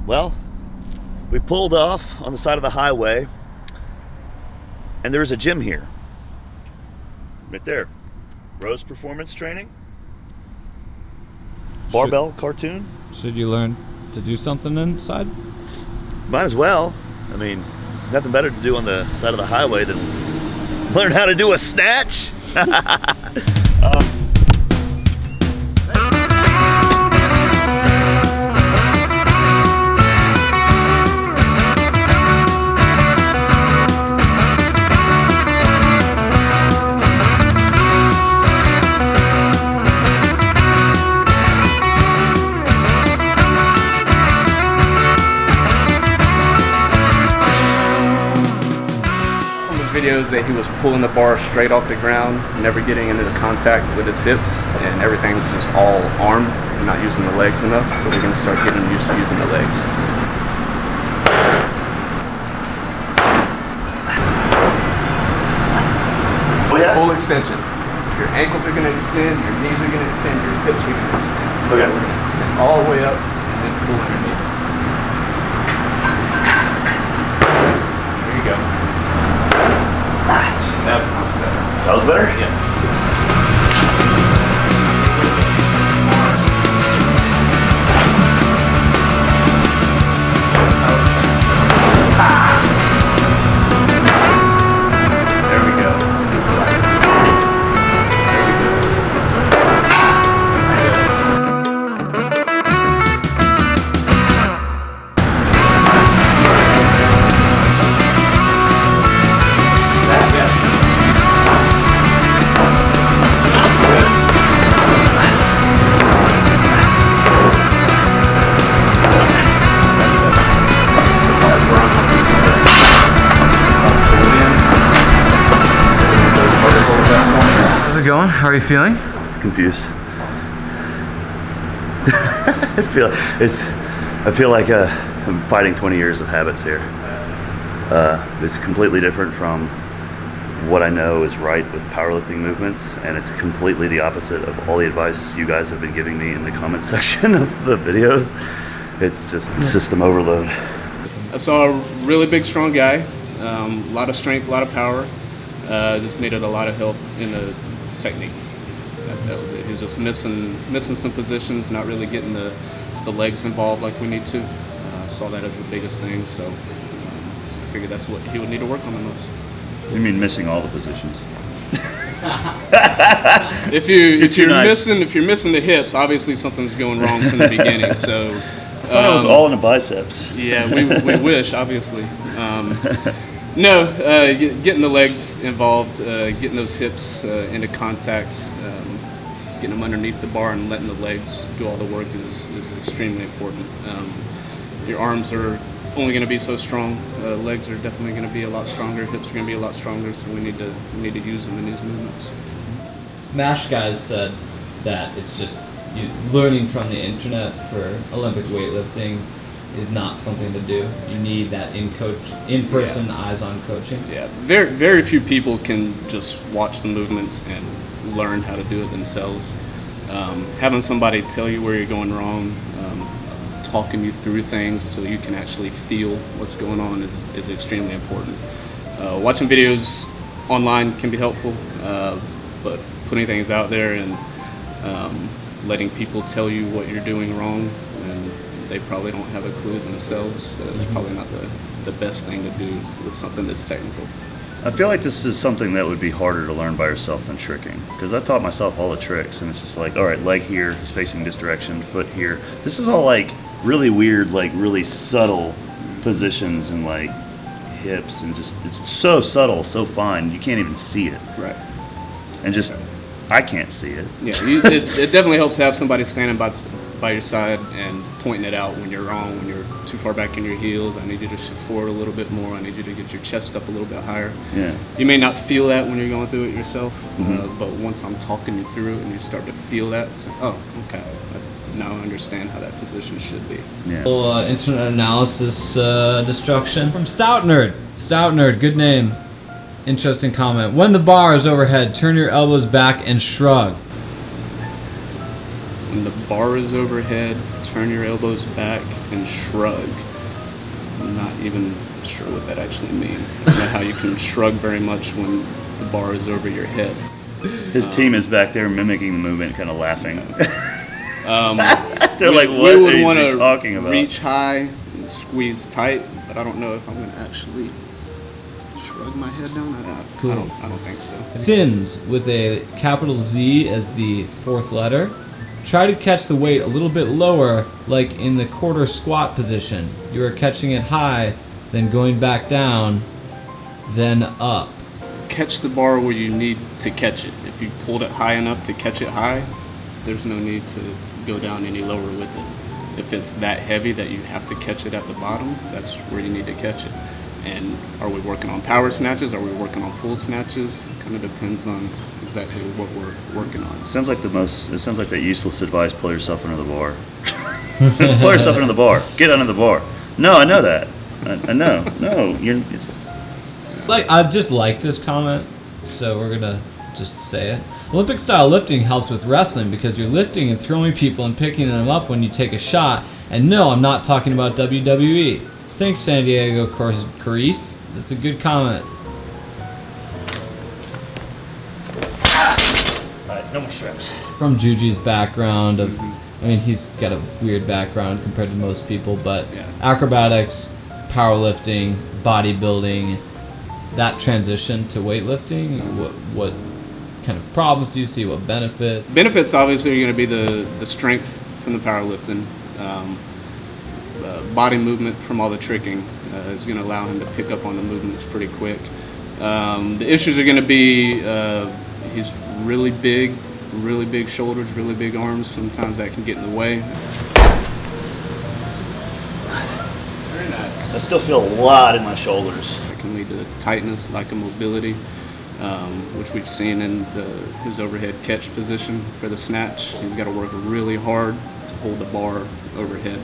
Well, we pulled off on the side of the highway, and there's a gym here. Right there. Rose Performance Training. Barbell cartoon. Should you learn to do something inside? Might as well. I mean, nothing better to do on the side of the highway than learn how to do a snatch. Videos that he was pulling the bar straight off the ground, never getting into the contact with his hips, and everything's just all arm and not using the legs enough. So we're going to start getting used to using the legs. Full extension. Your ankles are going to extend, your knees are going to extend, your hips are going to extend. Okay. We're going to extend all the way up and then pull underneath. There you go. That's much better. That was better? Yes. There we go. Super light. There we go. Going? How are you feeling? Confused. I feel like I'm fighting 20 years of habits here. It's completely different from what I know is right with powerlifting movements, and it's completely the opposite of all the advice you guys have been giving me in the comment section of the videos. It's just system overload. I saw a really big, strong guy, a lot of strength, a lot of power. Just needed a lot of help in the technique. That was it. He was just missing some positions, not really getting the legs involved like we need to. I saw that as the biggest thing, so I figured that's what he would need to work on the most. You mean missing all the positions? If you're missing the hips, obviously something's going wrong from the beginning. So I thought it was all in the biceps. Yeah, we wish, obviously. No, getting the legs involved, getting those hips into contact, getting them underneath the bar and letting the legs do all the work is extremely important. Your arms are only going to be so strong. Legs are definitely going to be a lot stronger. Hips are going to be a lot stronger. So we need to use them in these movements. MASH guys said that it's just learning from the internet for Olympic weightlifting is not something to do. You need that in-person, eyes-on coaching. Yeah, very few people can just watch the movements and learn how to do it themselves. Having somebody tell you where you're going wrong, talking you through things so you can actually feel what's going on is extremely important. Watching videos online can be helpful, but putting things out there and letting people tell you what you're doing wrong, and they probably don't have a clue themselves, it's probably not the best thing to do with something that's technical. I feel like this is something that would be harder to learn by yourself than tricking, because I taught myself all the tricks, and it's just like, all right, leg here is facing this direction, foot here. This is all like really weird, like really subtle positions and like hips, and just it's so subtle, so fine, you can't even see it. Right. And just I can't see it. Yeah, it definitely helps to have somebody standing by your side and pointing it out when you're wrong, when you're too far back in your heels. I need you to shift forward a little bit more. I need you to get your chest up a little bit higher. Yeah. You may not feel that when you're going through it yourself, but once I'm talking you through it and you start to feel that, it's like, oh, okay, now I understand how that position should be. Yeah. Internet analysis destruction from Stout Nerd. Stout Nerd, good name. Interesting comment. When the bar is overhead, turn your elbows back and shrug. When the bar is overhead, turn your elbows back and shrug. I'm not even sure what that actually means. I don't know how you can shrug very much when the bar is over your head. His team is back there mimicking the movement, kind of laughing. They're like, what we would is want he to talking about? reach high and squeeze tight, but I don't know if I'm going to actually shrug my head down. Cool. I don't think so. Sins with a capital Z as the fourth letter. Try to catch the weight a little bit lower, like in the quarter squat position. You are catching it high, then going back down, then up. Catch the bar where you need to catch it. If you pulled it high enough to catch it high, there's no need to go down any lower with it. If it's that heavy that you have to catch it at the bottom, that's where you need to catch it. And are we working on power snatches? Are we working on full snatches? Kind of depends on exactly what we're working on. It sounds like that useless advice, pull yourself under the bar. Pull yourself under the bar. Get under the bar. No, I know that. I know. No, I just like this comment, so we're gonna just say it. Olympic style lifting helps with wrestling because you're lifting and throwing people and picking them up when you take a shot. And no, I'm not talking about WWE. Thanks, San Diego Carice. That's a good comment. Alright, no more straps. From Juji's background of, I mean, he's got a weird background compared to most people, but Yeah. acrobatics, powerlifting, bodybuilding, that transition to weightlifting, what kind of problems do you see? What benefit? Benefits obviously are going to be the strength from the powerlifting. Body movement from all the tricking is going to allow him to pick up on the movements pretty quick. The issues are going to be he's really big shoulders, really big arms. Sometimes that can get in the way. Very nice. I still feel a lot in my shoulders. It can lead to tightness, lack of mobility, which we've seen in his overhead catch position for the snatch. He's got to work really hard to hold the bar overhead.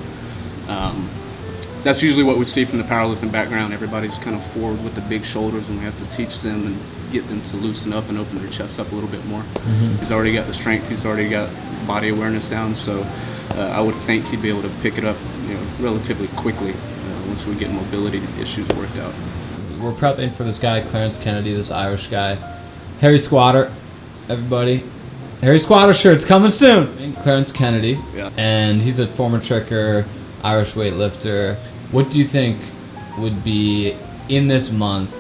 So that's usually what we see from the powerlifting background. Everybody's kind of forward with the big shoulders, and we have to teach them and get them to loosen up and open their chests up a little bit more. He's already got the strength. He's already got body awareness down. So I would think he'd be able to pick it up, relatively quickly once we get mobility issues worked out. We're prepping for this guy, Clarence Kennedy, this Irish guy. Harry Squatter, everybody. Harry Squatter shirt's coming soon. Clarence Kennedy. Yeah. And he's a former tricker, Irish weightlifter. What do you think would be, in this month,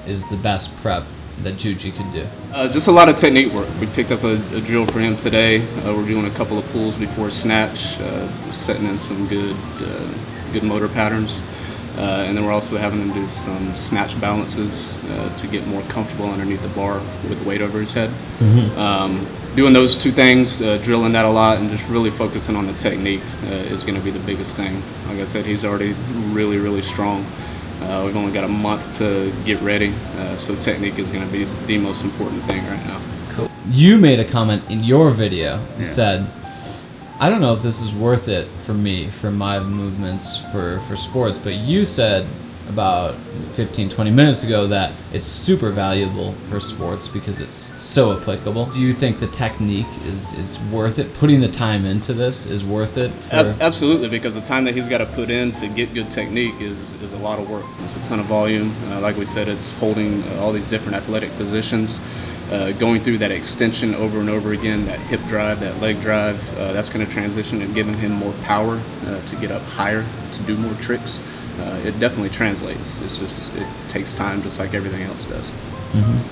is the best prep that Juji could do? Just a lot of technique work. We picked up a drill for him today. We're doing a couple of pulls before snatch, setting in some good motor patterns. And then we're also having him do some snatch balances to get more comfortable underneath the bar with weight over his head. Doing those two things, drilling that a lot, and just really focusing on the technique is going to be the biggest thing. Like I said, he's already really, really strong. We've only got a month to get ready, so technique is going to be the most important thing right now. Cool. You made a comment in your video. You Yeah. said, I don't know if this is worth it for me, for my movements, for sports, but you said about 15-20 minutes ago that it's super valuable for sports because it's so applicable. Do you think the technique is worth it? Putting the time into this is worth it? Absolutely, because the time that he's got to put in to get good technique is a lot of work. It's a ton of volume. Like we said, it's holding all these different athletic positions, going through that extension over and over again, that hip drive, that leg drive. That's going to transition and giving him more power to get up higher, to do more tricks. It definitely translates. It's just, it takes time just like everything else does.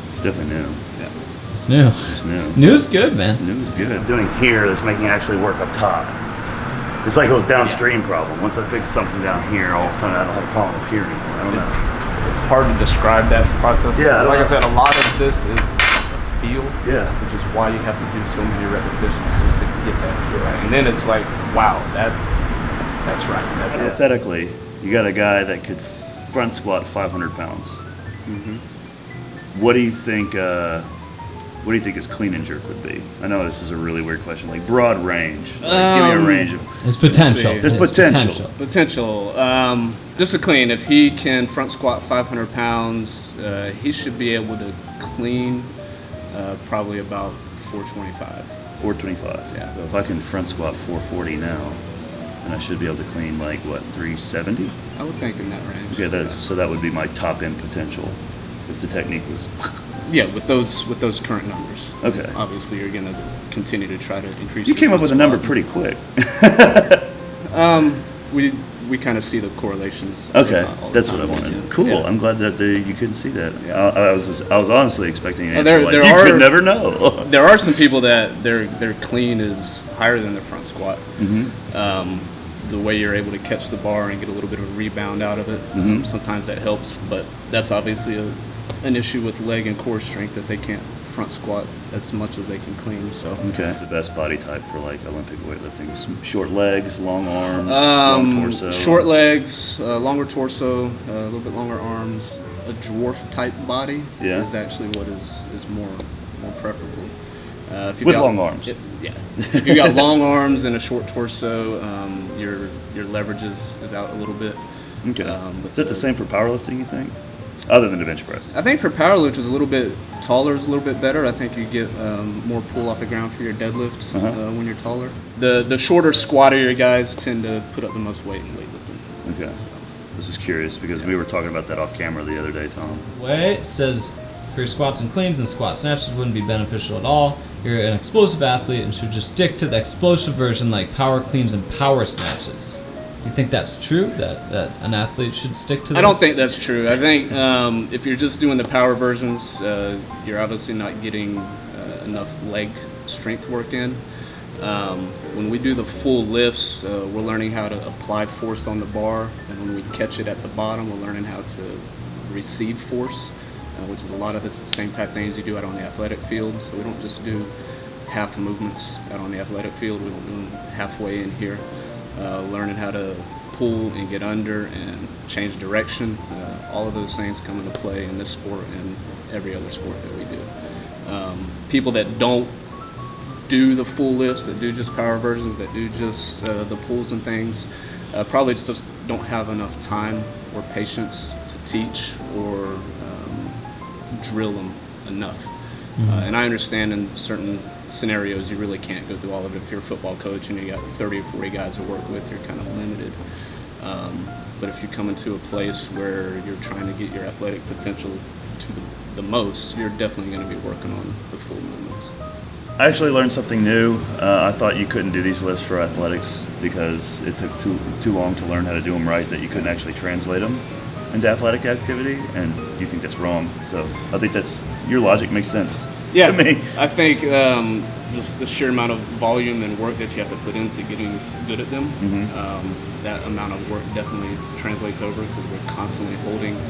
It's definitely new. Yeah. It's new. It's new. New's good, man. New is good. Doing here that's making it actually work up top. It's like it was downstream problem. Once I fix something down here, all of a sudden I don't have a problem up here anymore. I don't know. It's hard to describe that process. Yeah, Like I said, a lot of this is a feel. Yeah. Which is why you have to do so many repetitions just to get that feel right. And then it's like, wow, that's right. That's right. Hypothetically, you got a guy that could front squat 500 pounds. What do you think? What do you think his clean and jerk would be? I know this is a really weird question. Like broad range. Like, give me a range of. There's potential. There's potential. Potential. Just a clean. If he can front squat 500 pounds, he should be able to clean probably about 425. 425. Yeah. So if I can front squat 440 now, then I should be able to clean like what 370. I would think in that range. Okay, so that would be my top end potential if the technique was. Yeah, with those current numbers. Okay. Obviously, you're going to continue to try to increase. You your came up with a front number squat. pretty quick. We kind of see the correlations. all the Okay, time- all the that's time what I with wanted. you. Cool. Yeah. I'm glad that you couldn't see that. Yeah. I was honestly expecting an answer There- like, there you are- could never know. There are some people that their clean is higher than their front squat. The way you're able to catch the bar and get a little bit of a rebound out of it, sometimes that helps. But that's obviously an issue with leg and core strength that they can't front squat as much as they can clean. So Okay. The best body type for like Olympic weightlifting is short legs, long arms, long torso. short legs, longer torso, a little bit longer arms. A dwarf type body Yeah. is actually what is more preferable. If you've With got- long arms. Yeah. If you got long arms and a short torso, your leverage is out a little bit. Okay. But Is it the same for powerlifting, you think? Other than the bench press? I think for powerlift is a little bit taller is a little bit better. I think you get more pull off the ground for your deadlift when you're taller. The shorter, squattier guys tend to put up the most weight in weightlifting. Okay. This is curious because we were talking about that off camera the other day, Tom. Way says for your squats and cleans and squat snatches wouldn't be beneficial at all. You're an explosive athlete and should just stick to the explosive version like power cleans and power snatches. Do you think that's true, that an athlete should stick to this? I don't think that's true. I think if you're just doing the power versions, you're obviously not getting enough leg strength work in. When we do the full lifts, we're learning how to apply force on the bar, and when we catch it at the bottom, we're learning how to receive force, which is a lot of the same type things you do out on the athletic field. So we don't just do half movements out on the athletic field. We don't do them halfway in here. Learning how to pull and get under and change direction. All of those things come into play in this sport and every other sport that we do. People that don't do the full lifts, that do just power versions, that do just the pulls and things, probably just don't have enough time or patience to teach or drill them enough. And I understand in certain scenarios you really can't go through all of it. If you're a football coach and you got 30 or 40 guys to work with, you're kind of limited. But if you come into a place where you're trying to get your athletic potential to the most, you're definitely going to be working on the full movements. I actually learned something new. I thought you couldn't do these lifts for athletics because it took too long to learn how to do them right, that you couldn't actually translate them into athletic activity, and you think that's wrong. So I think your logic makes sense Yeah, to me. I think just the sheer amount of volume and work that you have to put into getting good at them, that amount of work definitely translates over because we're constantly holding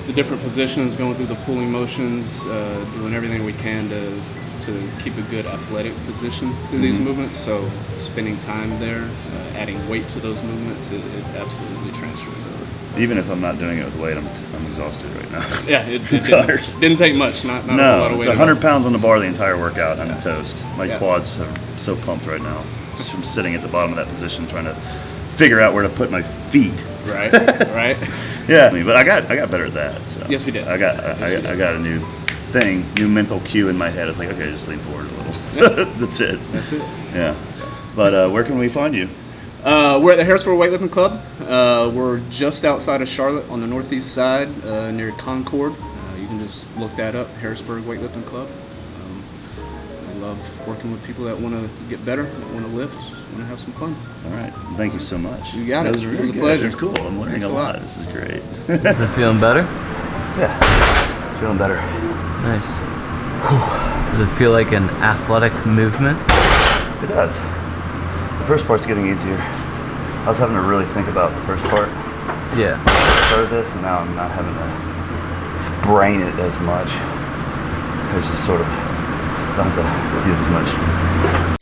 the different positions, going through the pulling motions, doing everything we can to keep a good athletic position through these movements. So spending time there, adding weight to those movements, it absolutely transfers over. Even if I'm not doing it with weight, I'm exhausted right now. Yeah, it Tires. didn't take much, not a lot No, of it's weight. 100 pounds on the bar the entire workout. I'm toast. My Yeah. quads are so pumped right now, just from sitting at the bottom of that position trying to figure out where to put my feet. Right, right. Yeah, but I got better at that. So Yes, you did. I got a new thing, new mental cue in my head. It's like, okay, just lean forward a little. That's it. That's it. Yeah. But where can we find you? We're at the Harrisburg Weightlifting Club. We're just outside of Charlotte on the northeast side near Concord. You can just look that up, Harrisburg Weightlifting Club. I love working with people that want to get better, that want to lift, just want to have some fun. All right. Thank you so much. You got That it. was It really was a good. pleasure. It's cool. I'm learning Thanks a a lot. lot. This is great. Is it feeling better? Yeah. Feeling better. Nice. Does it feel like an athletic movement? It does. The first part's getting easier. I was having to really think about the first part. Yeah. I started this, and now I'm not having to brain it as much. It's just sort of don't have to use as much.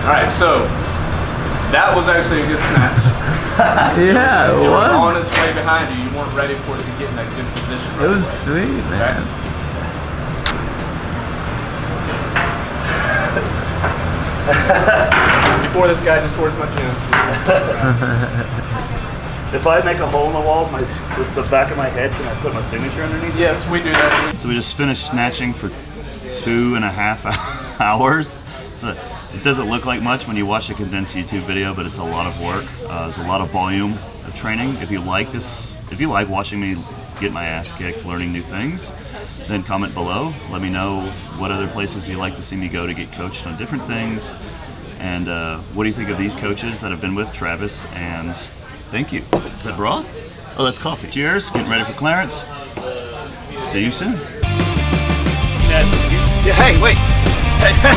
All right, so that was actually a good snatch. Yeah, It it was on was. its way behind you. You weren't ready for it to get in that good position. It was sweet, man. Before this guy just towards my chin. If I make a hole in the wall with the back of my head, can I put my signature underneath? Yes, we do that. So we just finished snatching for 2.5 hours. So it doesn't look like much when you watch a condensed YouTube video, but it's a lot of work. There's a lot of volume of training. If you like this, if you like watching me get my ass kicked, learning new things, then comment below. Let me know what other places you'd like to see me go to get coached on different things. And what do you think of these coaches that I've been with, Travis and thank you. Is that broth? Oh, that's coffee. Cheers. Getting ready for Clarence. See you soon. Hey, wait. Hey.